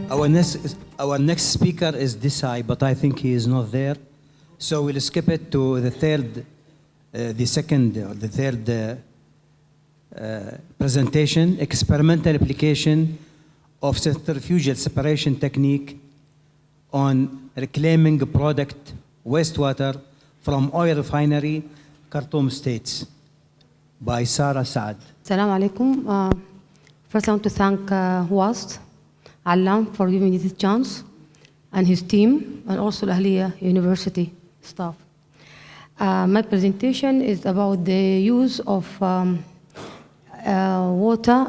Our next speaker is Desai, but I think he is not there. So we'll skip it to the third, the third presentation, experimental application of centrifugal separation technique on reclaiming product wastewater from oil refinery, Khartoum States, by Sarra A M Saad. Assalamu alaikum. First I want to thank host Alam for giving me this chance, and his team, and also Al-Ahliya University staff. My presentation is about the use of water.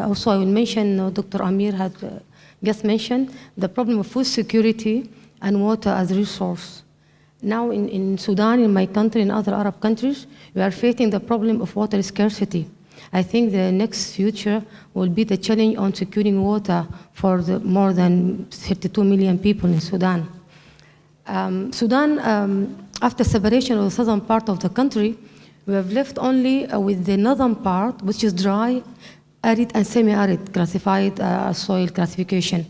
Also I will mention, Dr. Amir had just mentioned, the problem of food security and water as a resource. Now in Sudan, in my country, and other Arab countries, we are facing the problem of water scarcity. I think the next future will be the challenge on securing water for the more than 32 million people in Sudan. After separation of the southern part of the country, we have left only with the northern part, which is dry, arid, and semi-arid, classified soil classification.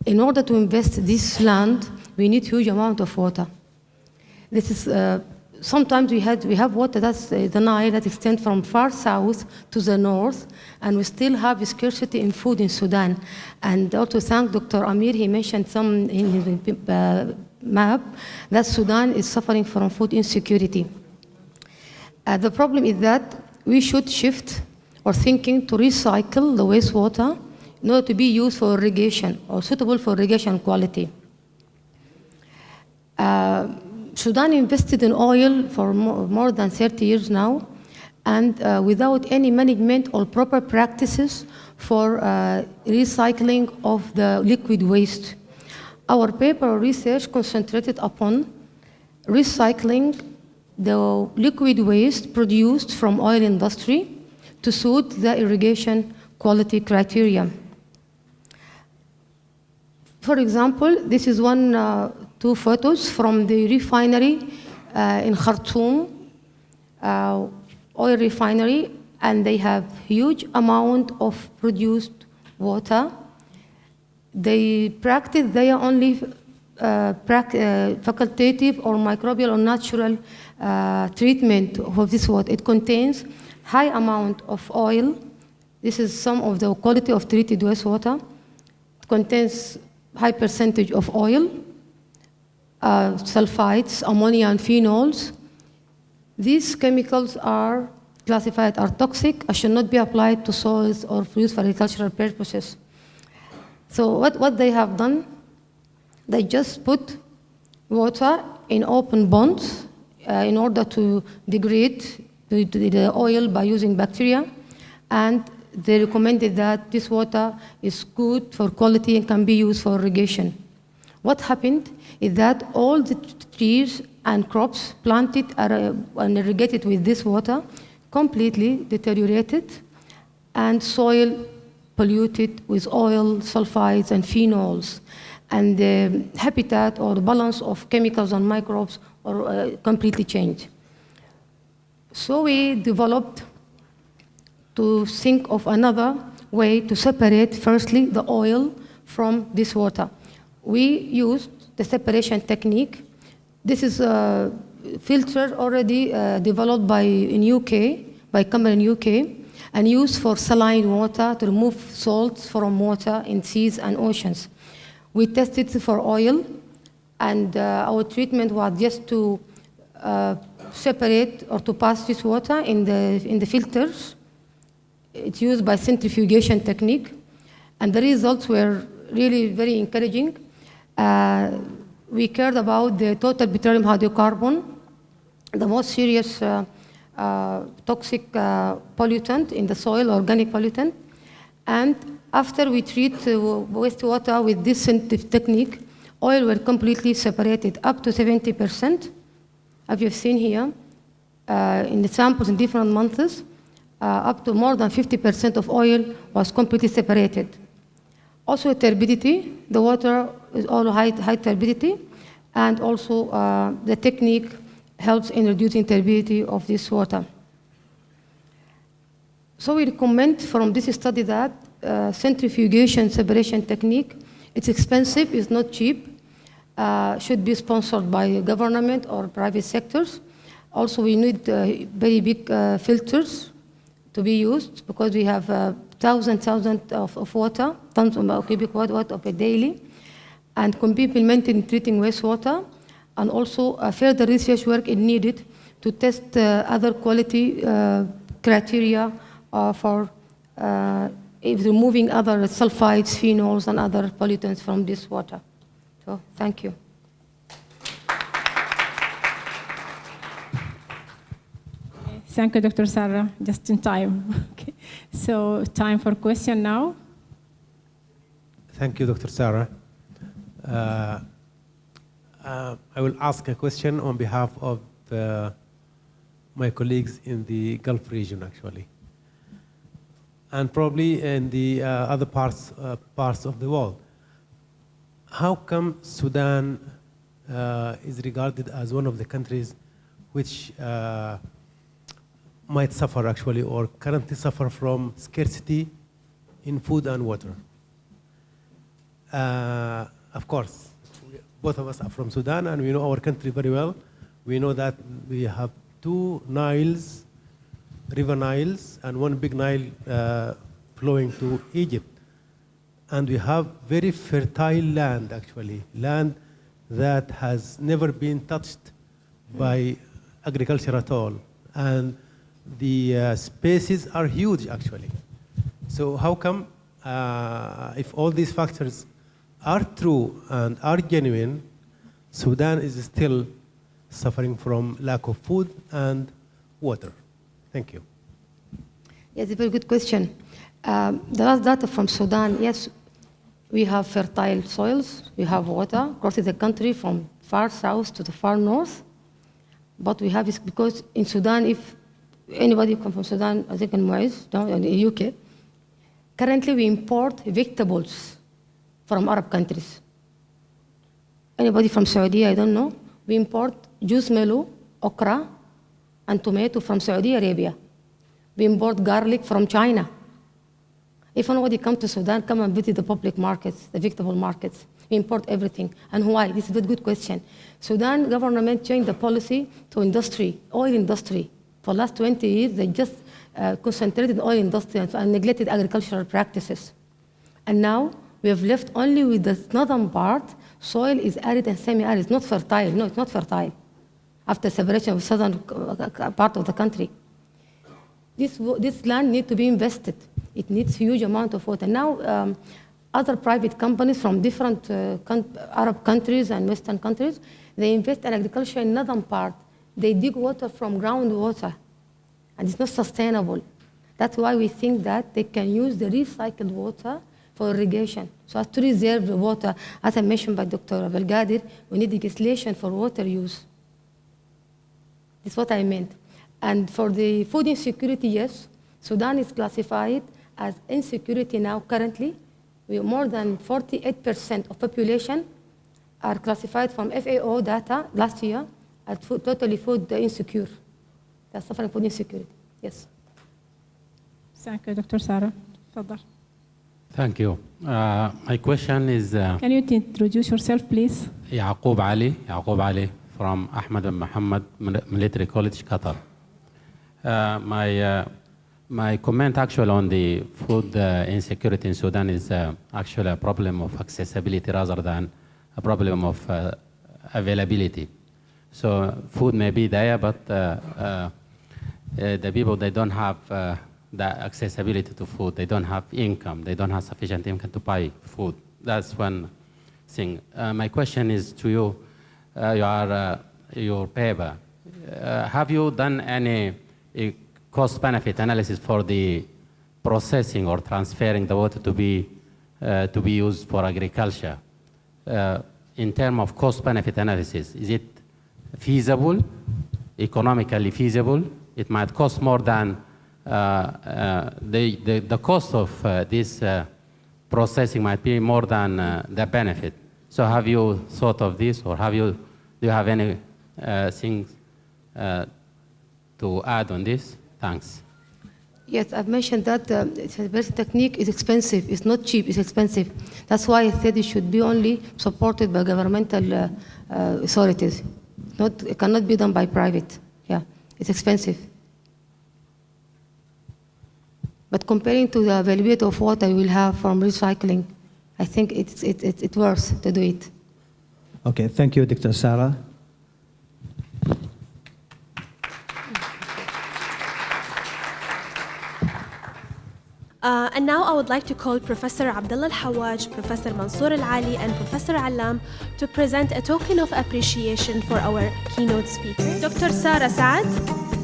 In order to invest this land, we need huge amount of water. This is sometimes we have water, that's the Nile, that extends from far south to the north, and we still have scarcity in food in Sudan. And also thank Dr. Amir, he mentioned some in his map that Sudan is suffering from food insecurity. The problem is that we should shift our thinking to recycle the wastewater in order to be used for irrigation or suitable for irrigation quality. Sudan invested in oil for more than 30 years now, and without any management or proper practices for recycling of the liquid waste. Our paper research concentrated upon recycling the liquid waste produced from oil industry to suit the irrigation quality criteria. For example, this is two photos from the refinery in Khartoum, oil refinery, and they have huge amount of produced water. They practice their only facultative or microbial or natural treatment of this water. It contains high amount of oil. This is some of the quality of treated wastewater. It contains high percentage of oil, sulfides, ammonia, and phenols. These chemicals are classified as toxic and should not be applied to soils or used for agricultural purposes. So what they have done, they just put water in open ponds in order to degrade the oil by using bacteria, and they recommended that this water is good for quality and can be used for irrigation. What happened is that all the trees and crops planted and irrigated with this water completely deteriorated, and soil polluted with oil, sulfides, and phenols. And the habitat or the balance of chemicals and microbes are completely changed. So we developed to think of another way to separate, firstly, the oil from this water. We used the separation technique. This is a filter already developed in UK, by company in UK, and used for saline water to remove salts from water in seas and oceans. We tested for oil, and our treatment was just to separate or to pass this water in the filters. It's used by centrifugation technique, and the results were really very encouraging. We cared about the total petroleum hydrocarbon, the most serious toxic pollutant in the soil, organic pollutant. And after we treat wastewater with this technique, oil were completely separated, up to 70%, as you've seen here, in the samples in different months. Up to more than 50% of oil was completely separated. Also turbidity, the water is all high turbidity, and also the technique helps in reducing turbidity of this water. So we recommend from this study that centrifugation separation technique It's expensive, it's not cheap. Should be sponsored by government or private sectors. Also, we need very big filters to be used because we have thousands of water, tons of cubic water of a daily, and can be implemented in treating wastewater. And also, further research work is needed to test other quality criteria for removing other sulfides, phenols, and other pollutants from this water. So, thank you. Thank you, Dr. Sarra, just in time. Okay. So, time for question now. Thank you, Dr. Sarra. I will ask a question on behalf of my colleagues in the Gulf region, actually, and probably in the other parts of the world. How come Sudan is regarded as one of the countries which might suffer, actually, or currently suffer from scarcity in food and water? Of course, both of us are from Sudan, and we know our country very well. We know that we have two Niles, river Niles, and one big Nile flowing to Egypt. And we have very fertile land, actually, land that has never been touched by agriculture at all. And the spaces are huge, actually. So how come, if all these factors are true and are genuine, Sudan is still suffering from lack of food and water? Thank you. Yes, a very good question. The last data from Sudan, yes, we have fertile soils, we have water across the country from far south to the far north. But we have this because in Sudan, if anybody comes from Sudan, I think in Muiz, in the UK, currently we import vegetables from Arab countries. Anybody from Saudi, I don't know. We import juice melon, okra, and tomato from Saudi Arabia. We import garlic from China. If anybody comes to Sudan, come and visit the public markets, the vegetable markets. We import everything. And why? This is a good question. Sudan government changed the policy to industry, oil industry. For the last 20 years, they just concentrated on oil industry and neglected agricultural practices. And now, we have left only with the northern part. Soil is arid and semi-arid. It's not fertile. No, it's not fertile. After separation of the southern part of the country. This land needs to be invested. It needs huge amount of water. Now, other private companies from different Arab countries and Western countries, they invest in agriculture in northern part. They dig water from groundwater, and it's not sustainable. That's why we think that they can use the recycled water for irrigation. So as to reserve the water, as I mentioned by Dr. Abdelgadir, we need legislation for water use. That's what I meant. And for the food insecurity, yes, Sudan is classified as insecurity now currently. We have more than 48% of population are classified from FAO data last year as totally food insecure. They're suffering food insecurity, yes. Thank you, Dr. Sarra. Tfadal. Thank you. My question is... Can you introduce yourself, please? Yaqub Ali from Ahmed bin Mohammed Military College, Qatar. My comment actually on the food insecurity in Sudan is actually a problem of accessibility rather than a problem of availability. So food may be there, but the people, they don't have the accessibility to food. They don't have income. They don't have sufficient income to buy food. That's one thing. My question is to you, your paper. Have you done any cost-benefit analysis for the processing or transferring the water to be used for agriculture? In terms of cost-benefit analysis, is it feasible, economically feasible? It might cost more than the cost of this processing might be more than the benefit. So have you thought of this, or do you have any things to add on this? Thanks. Yes, I've mentioned that separation technique is expensive. It's not cheap, it's expensive. That's why I said it should be only supported by governmental authorities. It cannot be done by private. Yeah, it's expensive. But comparing to the availability of water you will have from recycling, I think it's worth to do it. Okay, thank you, Dr. Sarah. And now I would like to call Professor Abdullah Al-Hawaj, Professor Mansour Al-Ali, and Professor Alam to present a token of appreciation for our keynote speaker, Dr. Sarra A M Saad.